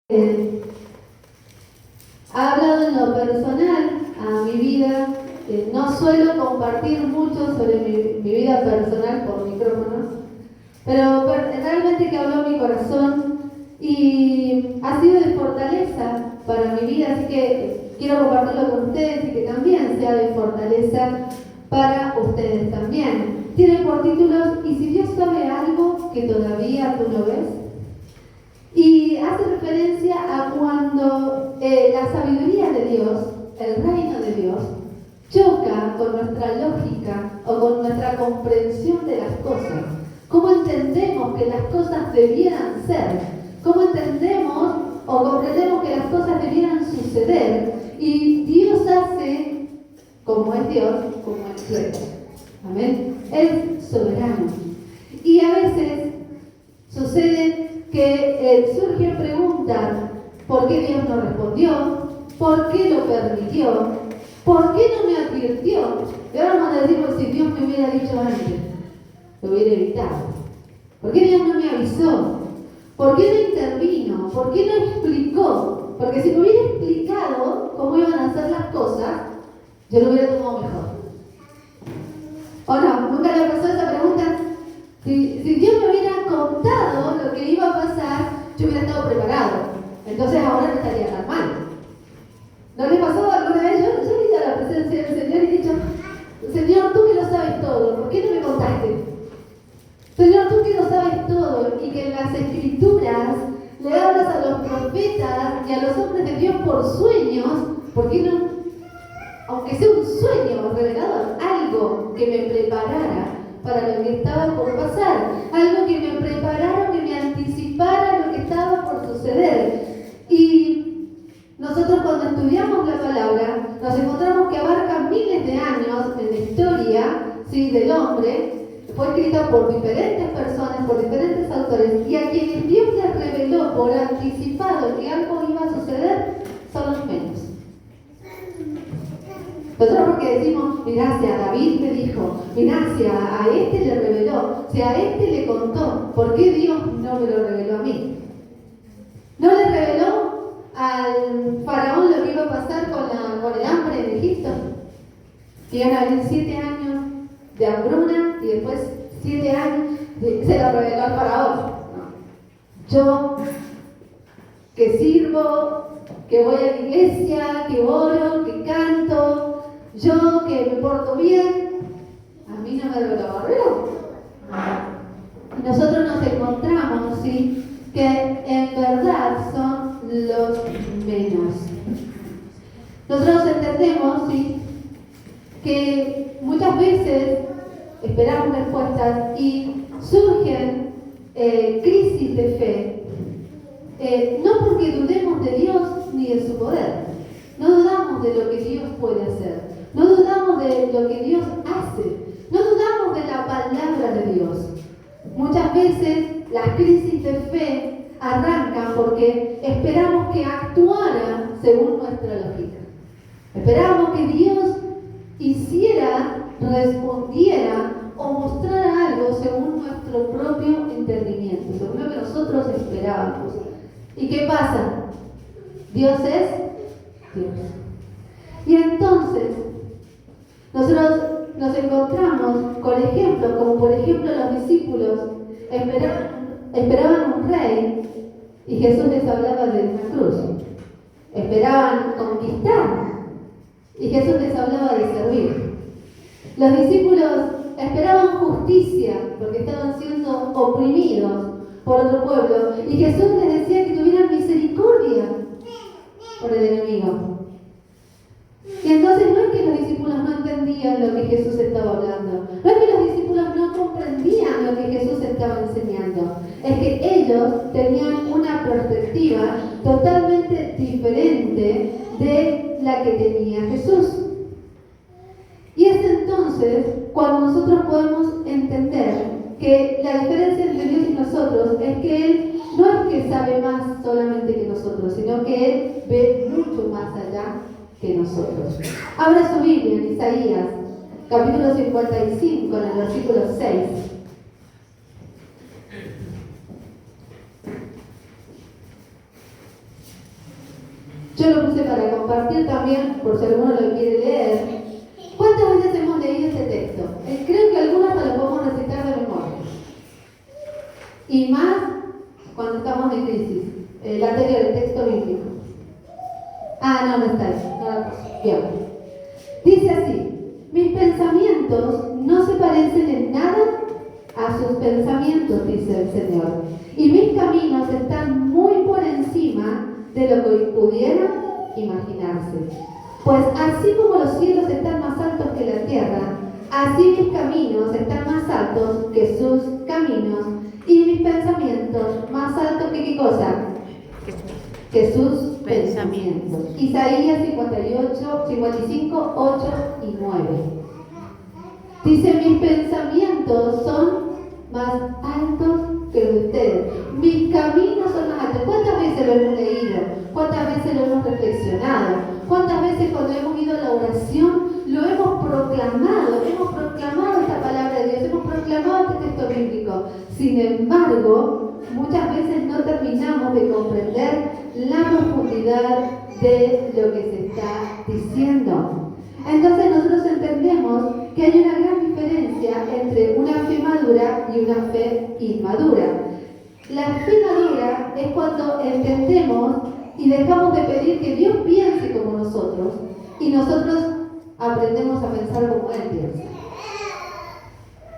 Ha hablado en lo personal a mi vida. No suelo compartir mucho sobre mi vida personal por micrófonos, pero realmente que habló mi corazón y ha sido de fortaleza para mi vida, así que quiero compartirlo con ustedes y que también sea de fortaleza para ustedes también. Tiene por títulos "¿Y si Dios sabe algo que todavía tú no ves?". Y hace referencia a cuando la sabiduría de Dios, el reino de Dios, choca con nuestra lógica o con nuestra comprensión de las cosas. ¿Cómo entendemos que las cosas debieran ser? ¿Cómo entendemos o comprendemos que las cosas debieran suceder? Y Dios hace, como es Dios, como es quiere. Amén. Es soberano. Y a veces sucede que surgen preguntas: ¿por qué Dios no respondió? ¿Por qué lo permitió? ¿Por qué no me advirtió? Y ahora vamos a decir, pues, si Dios me hubiera dicho antes, lo hubiera evitado. ¿Por qué Dios no me avisó? ¿Por qué no intervino? ¿Por qué no explicó? Porque si me hubiera explicado cómo iban a hacer las cosas, yo lo hubiera tomado mejor. ¿O no? ¿Nunca le pasó esa pregunta? Si Dios me hubiera contado lo que iba a pasar, yo hubiera estado preparado. Entonces ahora no estaría tan mal. ¿No le pasó alguna vez? Yo he ido a la presencia del Señor y he dicho: Señor, tú que lo sabes todo, ¿por qué no me contaste? Señor, tú que lo sabes todo y que en las Escrituras le hablas a los profetas y a los hombres de Dios por sueños, ¿por qué no? Aunque sea un sueño revelador, algo que me preparara para lo que estaba por pasar, algo que me preparara, que me anticipara lo que estaba por suceder. Y nosotros, cuando estudiamos la palabra, nos encontramos que abarca miles de años en la historia, ¿sí?, del hombre. Fue escrita por diferentes personas, por diferentes autores, y a quienes Dios les reveló por anticipado que algo iba a suceder son los menos. Nosotros, porque decimos: mirá, si a David le dijo, mirá, si a este le reveló, si a este le contó, ¿por qué Dios no me lo reveló a mí? ¿No le reveló al faraón lo que iba a pasar con el hambre en Egipto? Que iban a venir 7 años de hambruna y después 7 años se lo reveló al faraón. No. Yo, que sirvo, que voy a la iglesia, que oro, que canto, yo que me porto bien, a mí no me lo reveló. Y nosotros nos encontramos, ¿sí?, que en verdad son los menos. Nosotros entendemos, ¿sí?, que muchas veces esperamos respuestas y surgen crisis de fe, no porque dudemos de Dios ni de su poder. No dudamos de lo que Dios puede hacer, no dudamos de lo que Dios hace, no dudamos de la palabra de Dios. Muchas veces las crisis de fe arrancan porque esperamos que actuara según nuestra lógica. Esperamos que Dios hiciera, respondiera o mostrara algo según nuestro propio entendimiento, según lo que nosotros esperábamos. ¿Y qué pasa? Dios es Dios. Y entonces nosotros nos encontramos con ejemplos, como por ejemplo los discípulos esperaban un rey y Jesús les hablaba de una cruz. Esperaban conquistar y Jesús les hablaba de servir. Los discípulos esperaban justicia porque estaban siendo oprimidos por otro pueblo y Jesús les decía que tuvieran misericordia por el enemigo. Y entonces no es que los discípulos no entendían lo que Jesús estaba hablando, no es que los discípulos no comprendían lo que Jesús estaba enseñando, es que ellos tenían una perspectiva totalmente diferente de la que tenía Jesús. Y es entonces cuando nosotros podemos entender que la diferencia entre Dios y nosotros es que Él no es que sabe más solamente que nosotros, sino que Él ve mucho más allá que nosotros. Abra su Biblia en Isaías, capítulo 55, en el versículo 6. Yo lo puse para compartir también, por si alguno lo quiere leer. ¿Cuántas veces hemos leído este texto? Creo que algunos lo podemos recitar de memoria. Y más cuando estamos en crisis. El anterior, el texto bíblico. No está ahí. No lo puse. Bien. Dice así: mis pensamientos no se parecen en nada a sus pensamientos, dice el Señor. Y mis caminos están muy por encima de lo que pudieran imaginarse. Pues así como los cielos están más altos que la tierra, así mis caminos están más altos que sus caminos, y mis pensamientos más altos que ¿qué cosa? Que sus pensamientos. Isaías 55, 8 y 9. Dice: mis pensamientos son más altos que los de ustedes. Mis caminos son más altos. ¿Cuántas veces lo hemos leído? ¿Cuántas veces lo hemos reflexionado? ¿Cuántas veces cuando hemos ido a la oración lo hemos proclamado? Hemos proclamado esta palabra de Dios, hemos proclamado este texto bíblico. Sin embargo, muchas veces no terminamos de comprender la profundidad de lo que se está diciendo. Entonces nosotros entendemos que hay una gran diferencia entre una fe madura y una fe inmadura. La fe madura es cuando entendemos y dejamos de pedir que Dios piense como nosotros y nosotros aprendemos a pensar como Él piensa.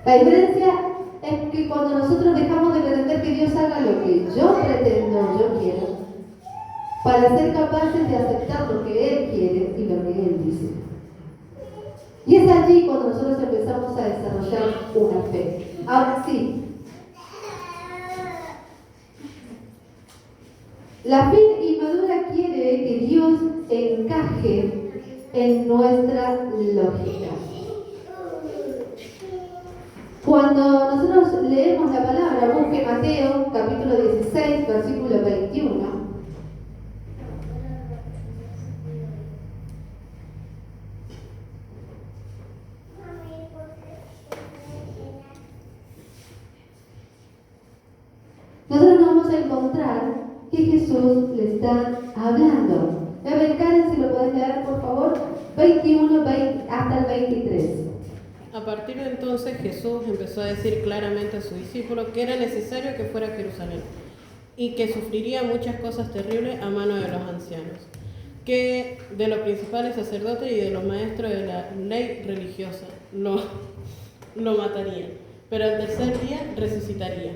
La diferencia es que cuando nosotros dejamos de pretender que Dios haga lo que yo pretendo, yo quiero, para ser capaces de aceptar lo que Él quiere y lo que Él dice. Y es allí cuando nosotros empezamos a desarrollar una fe. Ahora sí, la fe inmadura quiere que Dios encaje en nuestra lógica. Cuando nosotros leemos la palabra, busque Mateo, capítulo 16, versículo 21. Nosotros nos vamos a encontrar que Jesús le está hablando. A ver, Karen, si lo puedes leer, por favor. 21 hasta el 23. A partir de entonces Jesús empezó a decir claramente a sus discípulos que era necesario que fuera a Jerusalén y que sufriría muchas cosas terribles a mano de los ancianos, que de los principales sacerdotes y de los maestros de la ley religiosa lo matarían, pero al tercer día resucitaría.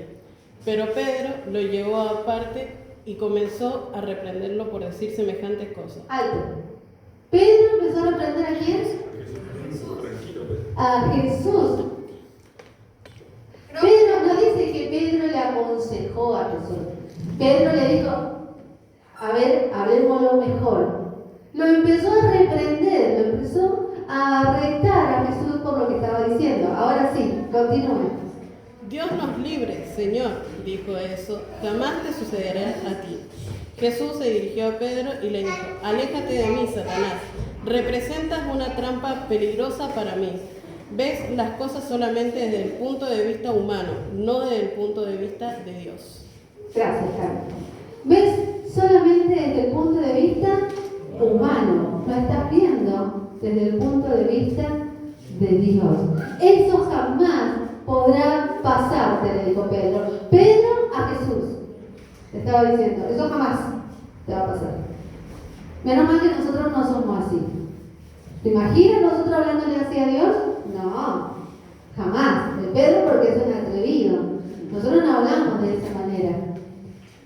Pero Pedro lo llevó aparte y comenzó a reprenderlo por decir semejantes cosas. Alto. Pedro empezó a reprender ¿a quién? A Jesús. Pedro no dice que Pedro le aconsejó a Jesús. Pedro le dijo: a ver, hablemoslo mejor. Lo empezó a reprender, lo empezó a retar a Jesús por lo que estaba diciendo. Ahora sí, continúe. Dios nos libre, Señor, dijo eso, jamás te sucederá a ti. Jesús se dirigió a Pedro y le dijo: aléjate de mí, Satanás, representas una trampa peligrosa para mí. Ves las cosas solamente desde el punto de vista humano, no desde el punto de vista de Dios. Gracias, Carlos. ¿Ves solamente desde el punto de vista humano? Lo estás viendo desde el punto de vista de Dios. Eso jamás podrá pasarte, le dijo Pedro. Pedro a Jesús. Le estaba diciendo, eso jamás te va a pasar. Menos mal que nosotros no somos así. ¿Te imaginas nosotros hablándole así a Dios? No, jamás. De Pedro porque es un atrevido. Nosotros no hablamos de esa manera.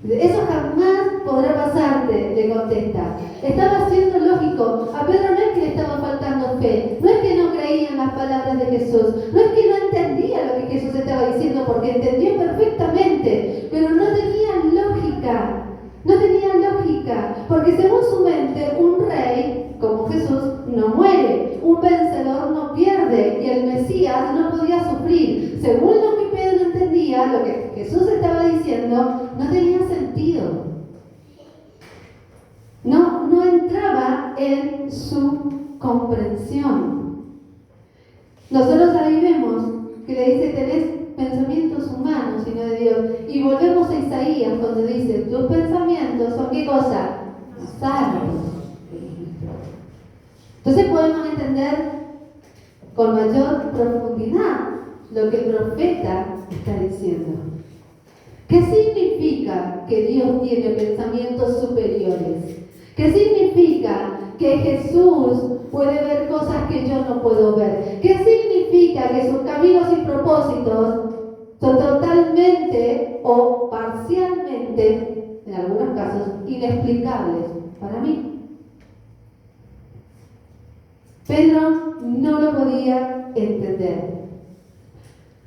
Eso jamás podrá pasarte, le contesta. Estaba siendo lógico. A Pedro no es que le estaba faltando fe, no es que no creía en las palabras de Jesús, no es que no entendía lo que Jesús estaba diciendo, porque entendió perfectamente, pero no tenía lógica. No tenía lógica, porque según su mente, un rey como Jesús no muere, un vencedor no pierde, y el Mesías no podía sufrir. Según lo que Pedro entendía, lo que Jesús estaba diciendo, no tenía sentido. No entraba en su comprensión. Nosotros ahí vemos que le dice: tenés pensamientos humanos y no de Dios. Y volvemos a Isaías cuando dice: tus pensamientos son ¿qué cosa? más altos que los nuestros. Entonces podemos entender con mayor profundidad lo que el profeta está diciendo. ¿Qué significa que Dios tiene pensamientos superiores? ¿Qué significa que Jesús puede ver cosas que yo no puedo ver? ¿Qué significa que sus caminos y propósitos son totalmente o parcialmente, en algunos casos, inexplicables para mí? Pedro no lo podía entender.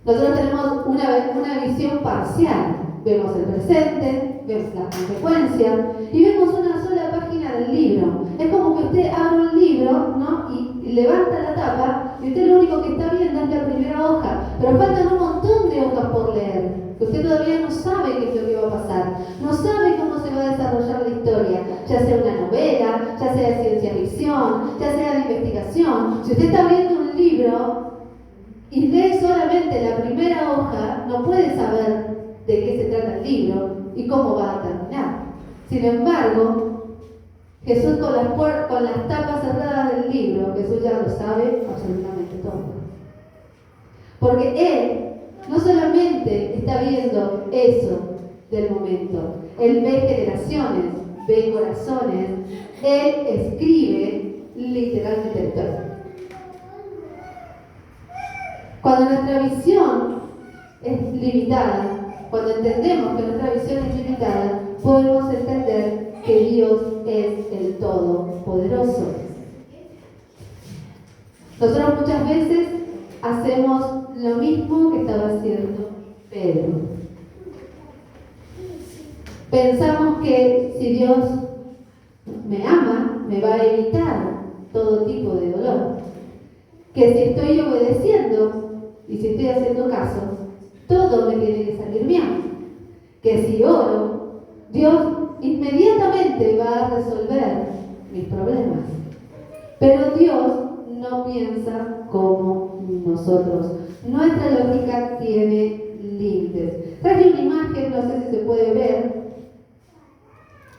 Nosotros tenemos una visión parcial. Vemos el presente, vemos las consecuencias y vemos una sola página del libro. Es como que usted abre un libro, ¿no? y levanta la tapa y usted lo único que está viendo es la primera hoja, pero faltan un montón de hojas por leer. Usted todavía no sabe qué es lo que va a pasar, no sabe cómo se va a desarrollar la historia, ya sea una novela, ya sea ciencia ficción, ya sea de investigación. Si usted está abriendo un libro y lee solamente la primera hoja, no puede saber de qué se trata el libro y cómo va a terminar. Sin embargo, Jesús con las tapas cerradas del libro, Jesús ya lo sabe absolutamente todo. Porque Él no solamente está viendo eso del momento, Él ve generaciones, ve corazones, Él escribe literalmente la historia. Cuando nuestra visión es limitada, cuando entendemos que nuestra visión es limitada, podemos entender que Dios es el Todopoderoso. Nosotros muchas veces hacemos lo mismo que estaba haciendo Pedro. Pensamos que si Dios me ama, me va a evitar todo tipo de dolor. Que si estoy obedeciendo y si estoy haciendo caso, todo me tiene que salir bien. Que si oro, Dios inmediatamente va a resolver mis problemas. Pero Dios no piensa como nosotros. Nuestra lógica tiene límites. Traje una imagen, no sé si se puede ver.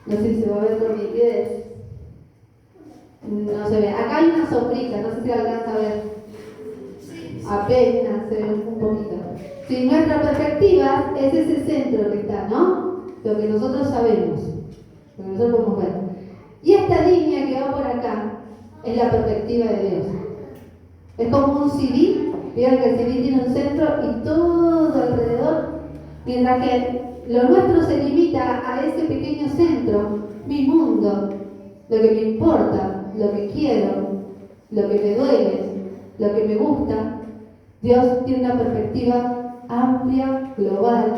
No sé si se va a ver con nitidez. No se ve. Acá hay una sombrita, no sé si alcanza a ver. Apenas se ve un poquito. Si nuestra perspectiva es ese centro que está, ¿no? Lo que nosotros sabemos, lo que nosotros podemos ver. Y esta línea que va por acá es la perspectiva de Dios. Es como un CD, vieron que el CD tiene un centro y todo alrededor, mientras que lo nuestro se limita a ese pequeño centro, mi mundo, lo que me importa, lo que quiero, lo que me duele, lo que me gusta. Dios tiene una perspectiva amplia, global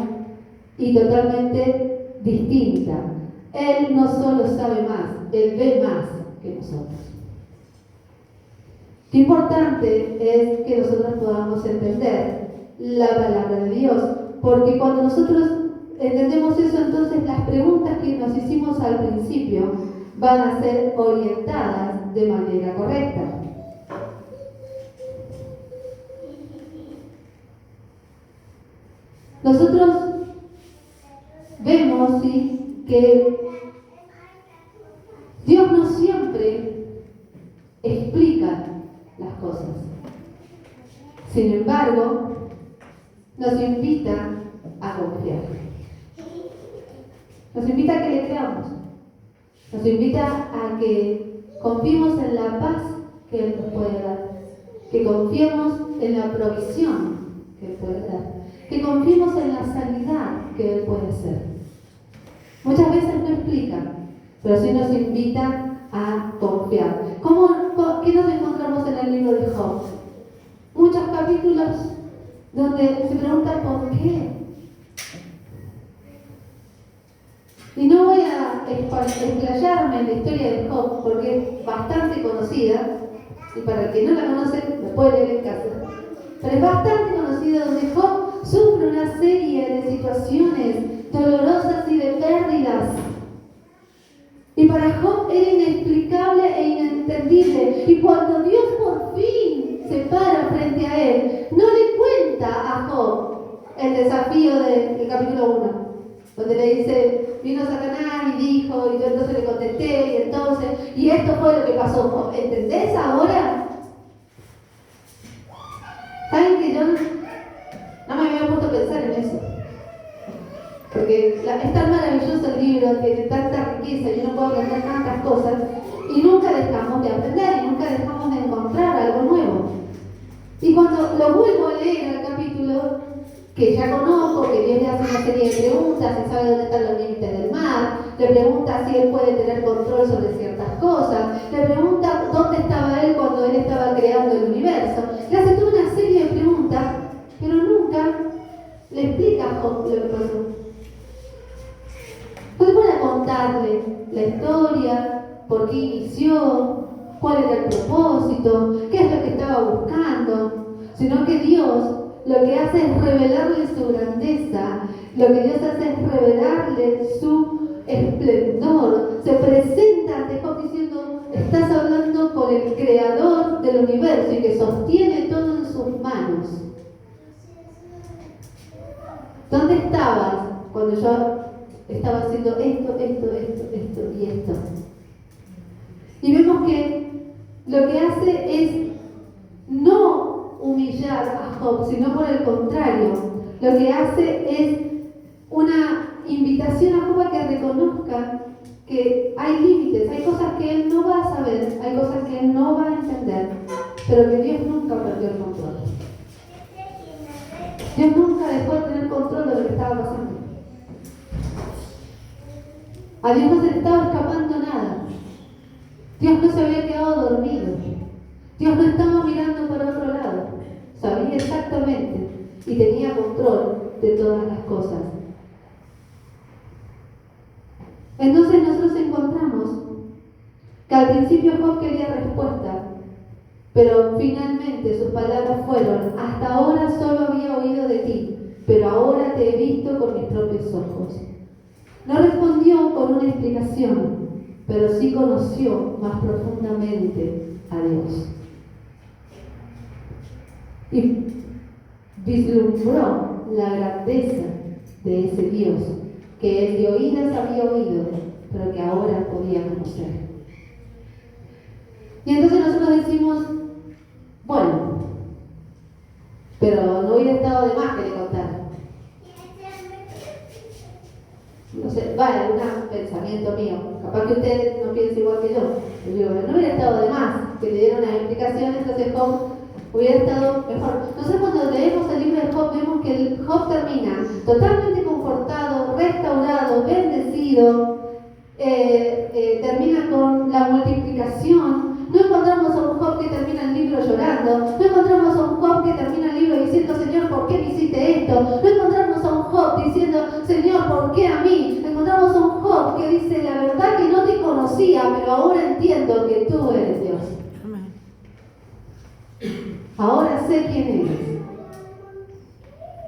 y totalmente distinta. Él no solo sabe más, Él ve más que nosotros. Qué importante es que nosotros podamos entender la palabra de Dios, porque cuando nosotros entendemos eso, entonces las preguntas que nos hicimos al principio van a ser orientadas de manera correcta. Nosotros vemos, ¿sí?, que Dios no siempre explica las cosas. Sin embargo, nos invita a confiar. Nos invita a que le creamos. Nos invita a que confiemos en la paz que Él nos puede dar. Que confiemos en la provisión que Él puede dar. Que confiemos en la sanidad que Él puede hacer. Muchas veces no explica, pero sí nos invita a confiar. ¿Qué nos encontramos en el libro de Job? Muchos capítulos donde se pregunta ¿por qué? Y no voy a explayarme en la historia de Job porque es bastante conocida, y para el que no la conoce, la puede leer en casa. Pero es bastante conocida donde Job sufre una serie de situaciones dolorosas y de pérdidas. Y para Job era inexplicable e inentendible. Y cuando Dios por fin se para frente a él, no le cuenta a Job el desafío del capítulo 1, donde le dice, vino Satanás y dijo, y yo entonces le contesté, y esto fue lo que pasó. ¿Entendés ahora? ¿Saben que yo no me había puesto a pensar en eso? Porque es tan maravilloso el libro, tiene tanta riqueza y uno puede aprender tantas cosas, y nunca dejamos de aprender y nunca dejamos de encontrar algo nuevo. Y cuando lo vuelvo a leer el capítulo, que ya conozco, que Dios le hace una serie de preguntas, si sabe dónde están los límites del mar, le pregunta si él puede tener control sobre ciertas cosas, le pregunta dónde estaba él cuando él estaba creando el universo, le hace toda una serie de preguntas, pero nunca le explica a Job lo que pasó. No se pone a contarle la historia, por qué inició, cuál era el propósito, qué es lo que estaba buscando, sino que Dios lo que hace es revelarle su grandeza, lo que Dios hace es revelarle su esplendor. Se presenta ante Job diciendo, estás hablando con el creador del universo y que sostiene todo en sus manos. ¿Dónde estabas cuando yo estaba haciendo esto y esto? Y vemos que lo que hace es no humillar a Job, sino por el contrario, lo que hace es una invitación a Job a que reconozca que hay límites, hay cosas que él no va a saber, hay cosas que él no va a entender, pero que Dios nunca perdió el control. Dios nunca dejó de tener control de lo que estaba pasando. A Dios no se le estaba escapando nada. Dios no se había quedado dormido. Dios no estaba mirando para otro lado. Sabía exactamente y tenía control de todas las cosas. Entonces nosotros encontramos que al principio Job quería respuesta, pero finalmente sus palabras fueron: hasta ahora solo había oído de ti, pero ahora te he visto con mis propios ojos. No respondió con una explicación, pero sí conoció más profundamente a Dios. Y vislumbró la grandeza de ese Dios que él de oídas había oído, pero que ahora podía conocer. Y entonces nosotros decimos, bueno, pero no hubiera estado de más que le contara. No sé, vale, algún pensamiento mío. Capaz que usted no piense igual que yo. Yo digo, no hubiera estado de más que le diera una explicación, entonces Job hubiera estado mejor. Nosotros cuando leemos el libro de Job vemos que el Job termina totalmente confortado, restaurado, bendecido, termina con la multiplicación. No encontramos a un Job que termina el libro llorando, no encontramos a un Job que termina el libro diciendo, Señor, ¿por qué me hiciste esto? No encontramos a un Job diciendo, Señor, ¿por qué a mí? Encontramos a un Job que dice, la verdad que no te conocía, pero ahora entiendo que tú eres Dios. Ahora sé quién eres.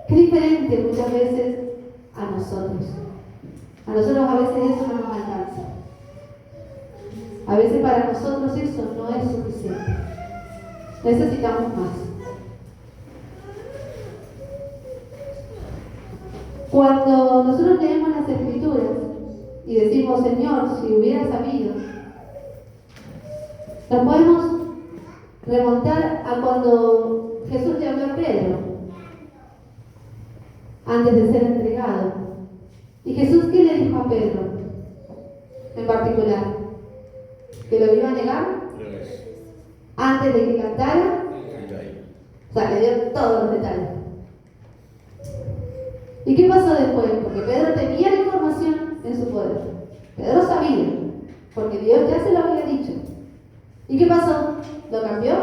Qué diferente muchas veces a nosotros. A nosotros a veces eso no nos alcanza. A veces para nosotros eso no es suficiente. Necesitamos más. Cuando nosotros leemos las Escrituras y decimos, Señor, si hubiera sabido, nos podemos remontar a cuando Jesús llamó a Pedro antes de ser entregado. ¿Y Jesús qué le dijo a Pedro en particular? ¿Que lo iba a negar? Antes de que cantara. O sea, le dio todos los detalles. ¿Y qué pasó después? Porque Pedro tenía la información en su poder. Pedro sabía, porque Dios ya se lo había dicho. ¿Y qué pasó? ¿Lo cambió?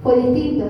Fue distinto.